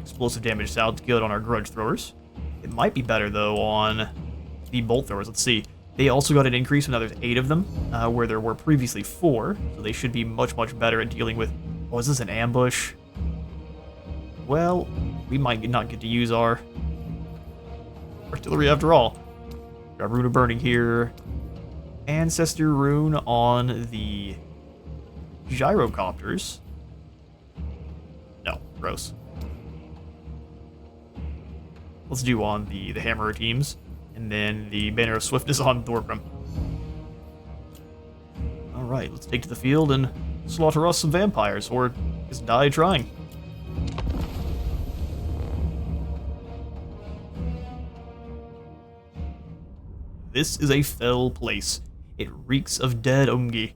Explosive damage sounds good on our grudge throwers. It might be better, though, on the bolt throwers. Let's see. They also got an increase, now there's 8 of them, where there were previously 4, so they should be much, much better at dealing with... Oh, is this an ambush? Well, we might not get to use our artillery after all. Got Rune of Burning here. Ancestor Rune on the gyrocopters. No, gross. Let's do on the Hammerer teams. And then the Banner of Swiftness on Thorgrim. Alright, let's take to the field and slaughter us some vampires, or just die trying. This is a fell place. It reeks of dead Umgi.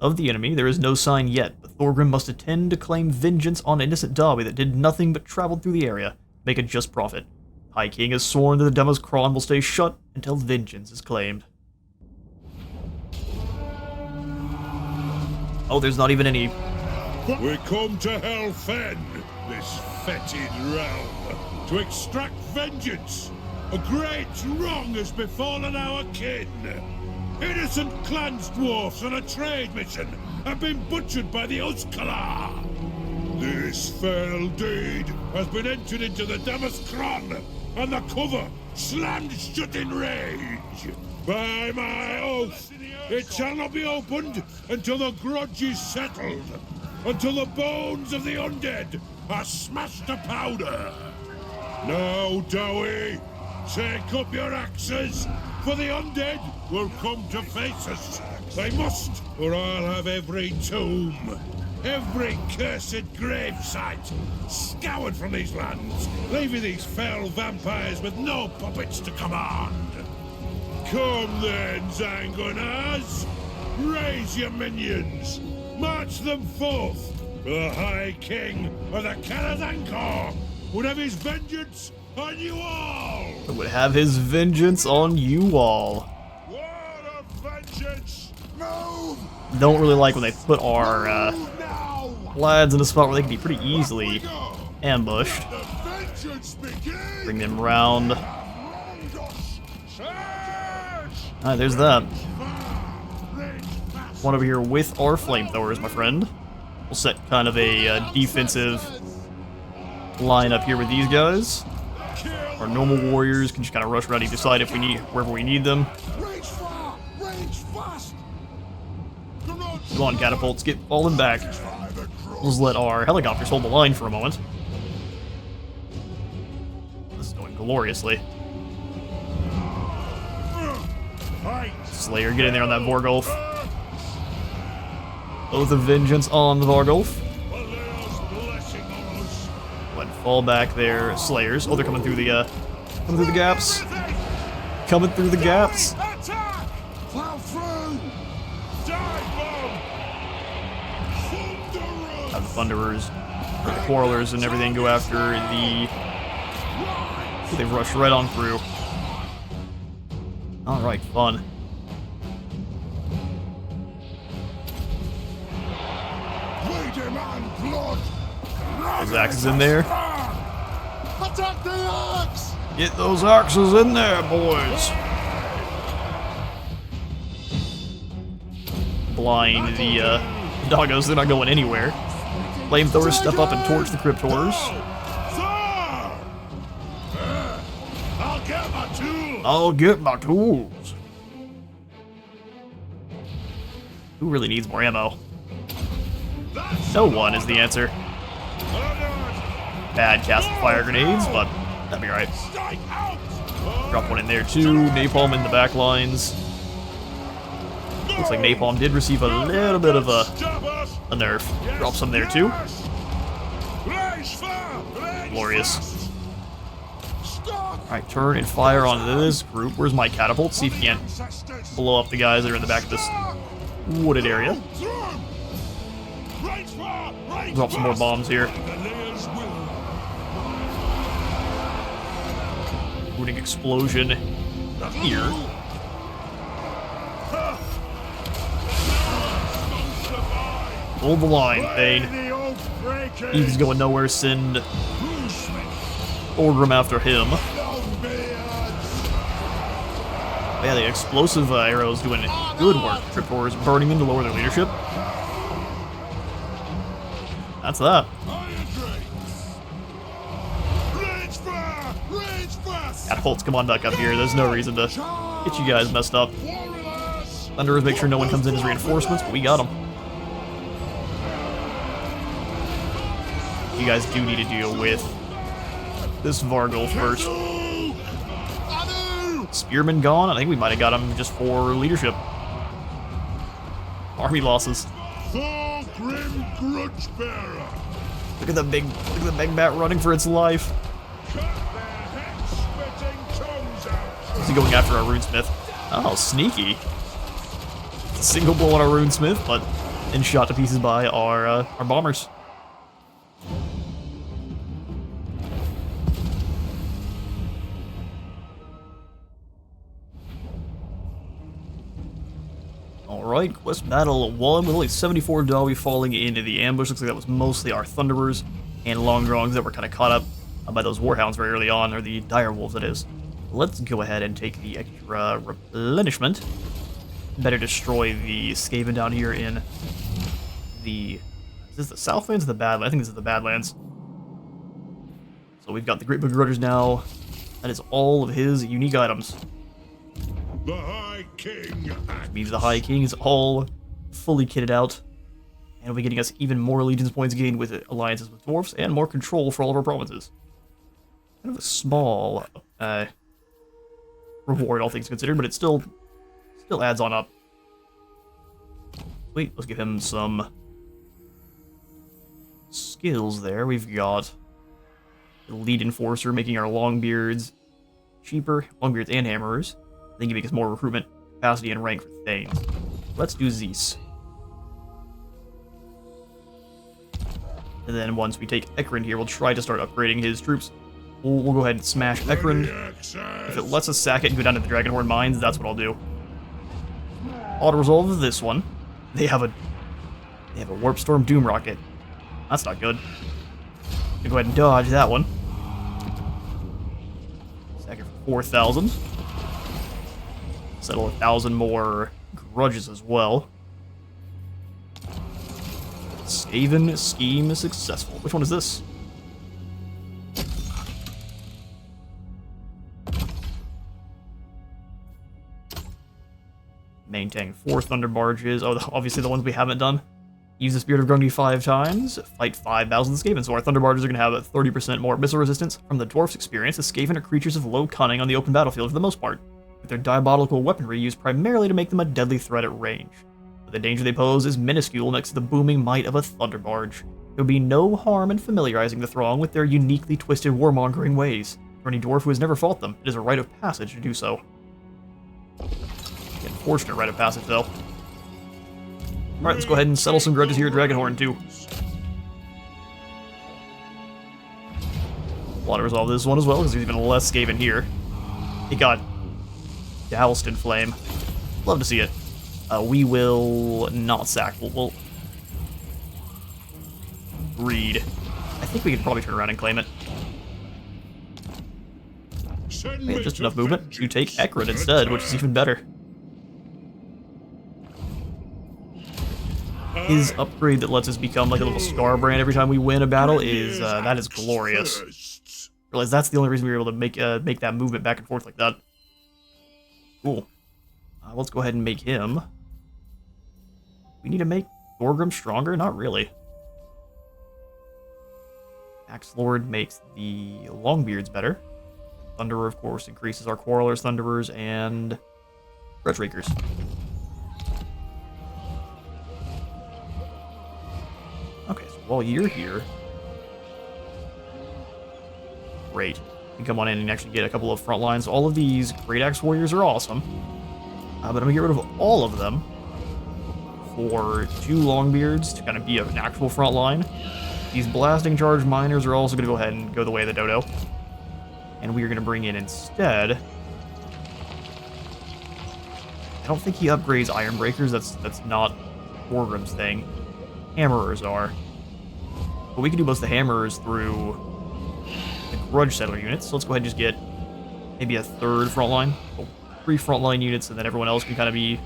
Of the enemy, there is no sign yet, but Thorgrim must attend to claim vengeance on innocent Dawi that did nothing but travel through the area, make a just profit. High King has sworn that the Dema's Kron will stay shut until vengeance is claimed. Oh, there's not even any... We come to Helfen, this fetid realm, to extract vengeance. A great wrong has befallen our kin. Innocent clans, dwarfs, on a trade mission have been butchered by the Uskalar. This fell deed has been entered into the Damaskron, and the cover slammed shut in rage. By my oath, it shall not be opened until the grudge is settled, until the bones of the undead are smashed to powder. Now, Dawi, take up your axes, for the undead will come to face us. They must, or I'll have every tomb, every cursed gravesite scoured from these lands, leaving these fell vampires with no puppets to command. Come then, Zangunas, raise your minions, march them forth. The High King of the Kalazankor would have his vengeance on you all! Would have his vengeance on you all. Word of vengeance! Move! Don't really like when they put our lads in a spot where they can be pretty easily ambushed. Bring them round. Alright, there's that. One over here with our flamethrowers, my friend. We'll set kind of a defensive line up here with these guys. Our normal warriors can just kind of rush around either side if we need, wherever we need them. Come on, catapults, get falling back. Let's let our helicopters hold the line for a moment. This is going gloriously. Slayer, get in there on that Vorgulf. Oath of Vengeance on the Vorgulf. Let fall back there, Slayers. Oh, they're coming through the gaps. Coming through the gaps. Have the Thunderers, or the Quarrelers and everything go after the... They've rushed right on through. Alright, fun. Those axes in there. Attack the axe! Get those axes in there, boys. Blind the doggos, they're not going anywhere. Flamethrowers step up and torch the Crypt Horrors. I'll get my tools. Who really needs more ammo? No one is the answer. Bad cast of fire grenades, but that'd be alright. Drop one in there too. Napalm in the back lines. Looks like Napalm did receive a little bit of a nerf. Drop some there too. Glorious. Alright, turn and fire on this group. Where's my catapult? See if you can't blow up the guys that are in the back of this wooded area. Drop some more bombs here. Rooting explosion here. Hold the line, Thane. Eve's going nowhere. Send Orgrim after him. But yeah, the explosive arrows doing good work. Triptors burning in to lower their leadership. That's that. Catapults, come on back up here. There's no reason to get you guys messed up. Thunderers make sure no one comes in as reinforcements, but we got them. You guys do need to deal with this Vargul first. Spearman gone? I think we might have got him just for leadership. Army losses. Grim Grudge Bearer. Look at the big bat running for its life. Cut their head-spitting tongues out. Is he going after our runesmith? Oh, sneaky. It's a single blow on our runesmith, but then shot to pieces by our bombers. Alright, quest battle 1 with only 74 Dawi falling into the ambush. Looks like that was mostly our Thunderers and Longdrongs that were kind of caught up by those Warhounds very early on, or the Direwolves, that is. Let's go ahead and take the extra replenishment. Better destroy the Skaven down here in the... Is this the Southlands or the Badlands? I think this is the Badlands. So we've got the Great Big Grudges now. That is all of his unique items. The High King. Which means the High King is all fully kitted out. And will be getting us even more Allegiance points gained with alliances with Dwarfs, and more control for all of our provinces. Kind of a small reward, all things considered, but it still adds on up. Wait, let's give him some skills there. We've got the Lead Enforcer, making our Longbeards cheaper, Longbeards and Hammerers. I think it makes us more recruitment capacity and rank for Thanes. Let's do Zeus. And then once we take Ekrund here, we'll try to start upgrading his troops. We'll go ahead and smash Ekrund. If it lets us sack it and go down to the Dragonhorn Mines, that's what I'll do. Auto-resolve this one. They have a Warp Storm Doom Rocket. That's not good. Go ahead and dodge that one. Sack it for 4,000. Settle 1,000 more grudges as well. Skaven scheme is successful. Which one is this? Maintain 4 Thunder Barges. Oh, obviously the ones we haven't done. Use the Spirit of Grundy 5 times. Fight 5,000 Skaven. So our Thunder Barges are going to have a 30% more missile resistance. From the Dwarfs' experience, the Skaven are creatures of low cunning on the open battlefield for the most part, with their diabolical weaponry used primarily to make them a deadly threat at range. But the danger they pose is minuscule next to the booming might of a Thunder Barge. There would be no harm in familiarizing the throng with their uniquely twisted warmongering ways. For any dwarf who has never fought them, it is a rite of passage to do so. Unfortunate rite of passage, though. Alright, let's go ahead and settle some grudges here at Dragonhorn, too. Want to resolve this one as well, because there's even less Skaven here. It got doused in flame. Love to see it. We will not sack. We'll read. I think we can probably turn around and claim it. We have just enough movement to take Ekrund instead, which is even better. His upgrade that lets us become like a little star brand every time we win a battle is that is glorious. Realize that's the only reason we were able to make that movement back and forth like that. Cool. Let's go ahead and make him. We need to make Thorgrim stronger? Not really. Axe Lord makes the Longbeards better. Thunderer, of course, increases our Quarrelers, Thunderers, and Grudgerakers. Okay, so while you're here... Great. You can come on in and actually get a couple of front lines. All of these Great Axe Warriors are awesome. But I'm going to get rid of all of them for 2 Longbeards to kind of be an actual front line. These Blasting Charge Miners are also going to go ahead and go the way of the Dodo. And we are going to bring in instead... I don't think he upgrades Iron Breakers. That's not Orgrim's thing. Hammerers are. But we can do most of the Hammerers through the Grudge settler units. So let's go ahead and just get maybe a third front line. Oh, 3 frontline units, and then everyone else can kind of be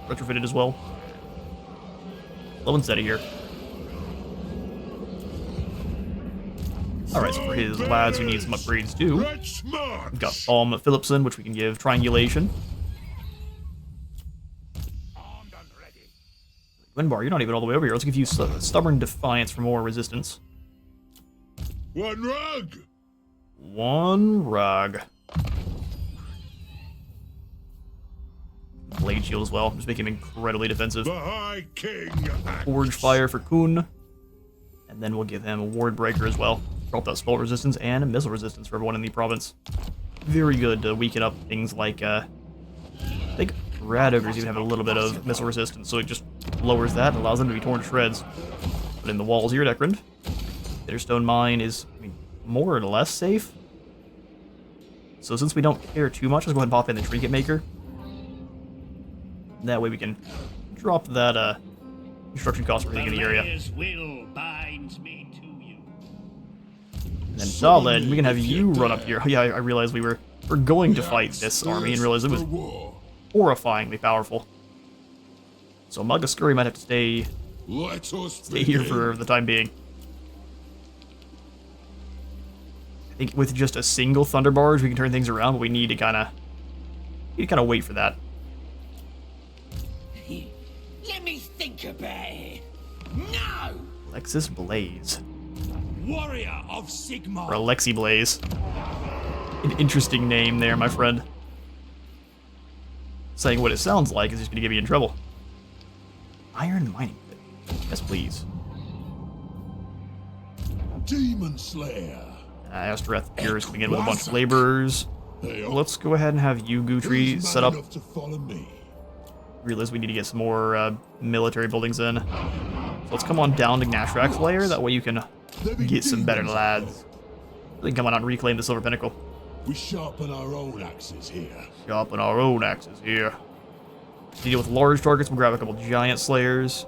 retrofitted as well. Low instead of here. Alright, so for his lads who need some upgrades too, we've got Phillipson, which we can give triangulation. Winbar, you're not even all the way over here. Let's give you Stubborn Defiance for more resistance. 1 rug! 1 rug. Blade shield as well, just make him incredibly defensive. The High King Forge Fire for Kun. And then we'll give him a Ward Breaker as well. Drop that spell resistance and missile resistance for everyone in the province. Very good to weaken up things like, I think Rad Ogres even have a little bit of missile resistance, so it just lowers that and allows them to be torn to shreds. But in the walls here at Ekrund, Bitterstone Mine is, I mean, more or less safe. So since we don't care too much, let's go ahead and pop in the Trinket Maker. That way we can drop that construction cost for everything in the area. And then Solid, we can have you run up here. Yeah, I realized we're going to fight this army and realized it was horrifyingly powerful. So Mugga Scurry might have to stay here for the time being. I think with just a single Thunder Barge we can turn things around, but we need to kind of wait for that. Let me think about it. No! Alexis Blaze. Warrior of Sigmar. Or Alexi Blaze. An interesting name there, my friend. Saying what it sounds like is just going to get me in trouble. Iron Mining Pit. Yes, please. Demon Slayer. Astreth Pure is coming in with a bunch of laborers. Let's go ahead and have you, Gutri, set up. Realize we need to get some more military buildings in. So let's come on down to Gnashrak's lair. That way you can get some better lads. Then come on out and reclaim the Silver Pinnacle. We sharpen our own axes here. Sharpen our own axes here. To deal with large targets, we'll grab a couple Giant Slayers.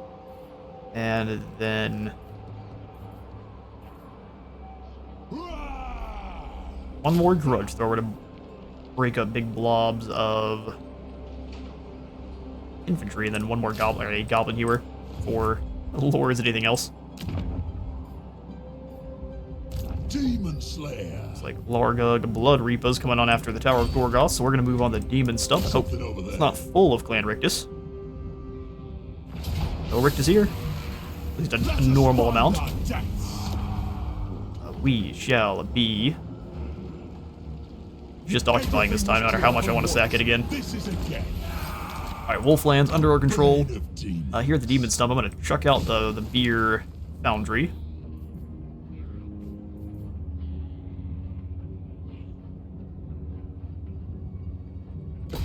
And then one more Grudge Thrower to break up big blobs of infantry, and then one more Goblin, or a Goblin Hewer for lures and anything else. Demon Slayer. It's like Largug, Blood Reapers coming on after the Tower of Gorgoth, so we're going to move on to Demon Stump. I hope it's not full of Clan Rictus. No Rictus here. At least a normal amount. We shall be just occupying this time, no matter how much I want to sack it again. Alright, Wolfland's under our control. Here at the Demon Stump, I'm going to chuck out the Beer Foundry.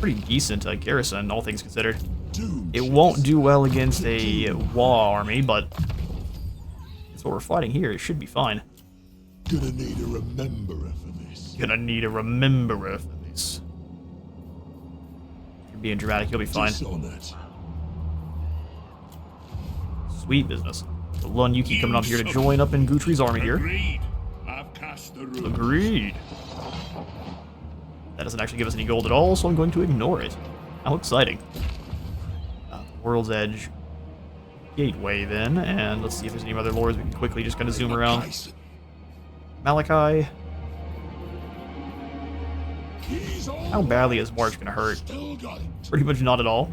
Pretty decent garrison, all things considered. It won't do well against a Wa army, but that's what we're fighting here. It should be fine. Gonna need a rememberer for this. Gonna need a rememberer for this. If you're being dramatic, you'll be fine. Sweet business. So Lun Yuki coming up here to join up in Gutri's army here. Agreed. I've cast the rune. Agreed. That doesn't actually give us any gold at all, so I'm going to ignore it. How exciting. World's Edge Gateway then, and let's see if there's any other lords we can quickly just kind of zoom around. Malakai. How badly is March going to hurt? Pretty much not at all.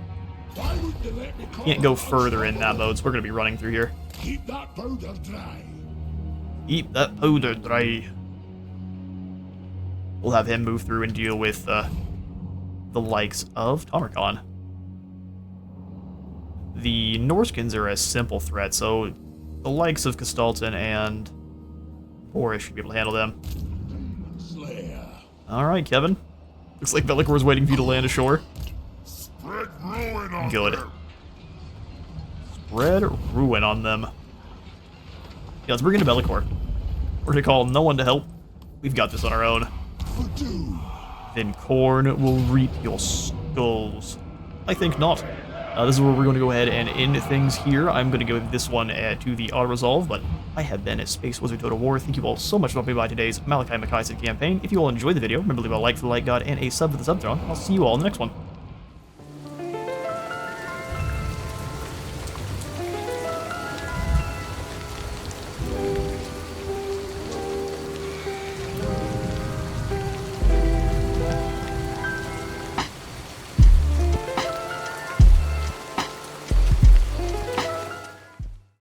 Can't go further in that mode, so we're going to be running through here. Keep that powder dry. Keep that powder dry. We'll have him move through and deal with the likes of Tomarkon. The Norskins are a simple threat, so the likes of Gestalten and Boris should be able to handle them. Alright, Kevin. Looks like Bellicor's waiting for you to land ashore. Good. Spread ruin on them. Yeah, let's bring in Bellicor. We're gonna call no one to help. We've got this on our own. Then Khorne will reap your skulls. I think not. This is where we're going to go ahead and end things here. I'm going to give this one to the auto-resolve, but I have been Space Wizard ToD War. Thank you all so much for dropping by today's Malakai Makaisson campaign. If you all enjoyed the video, remember to leave a like for the like god and a sub for the sub throne. I'll see you all in the next one.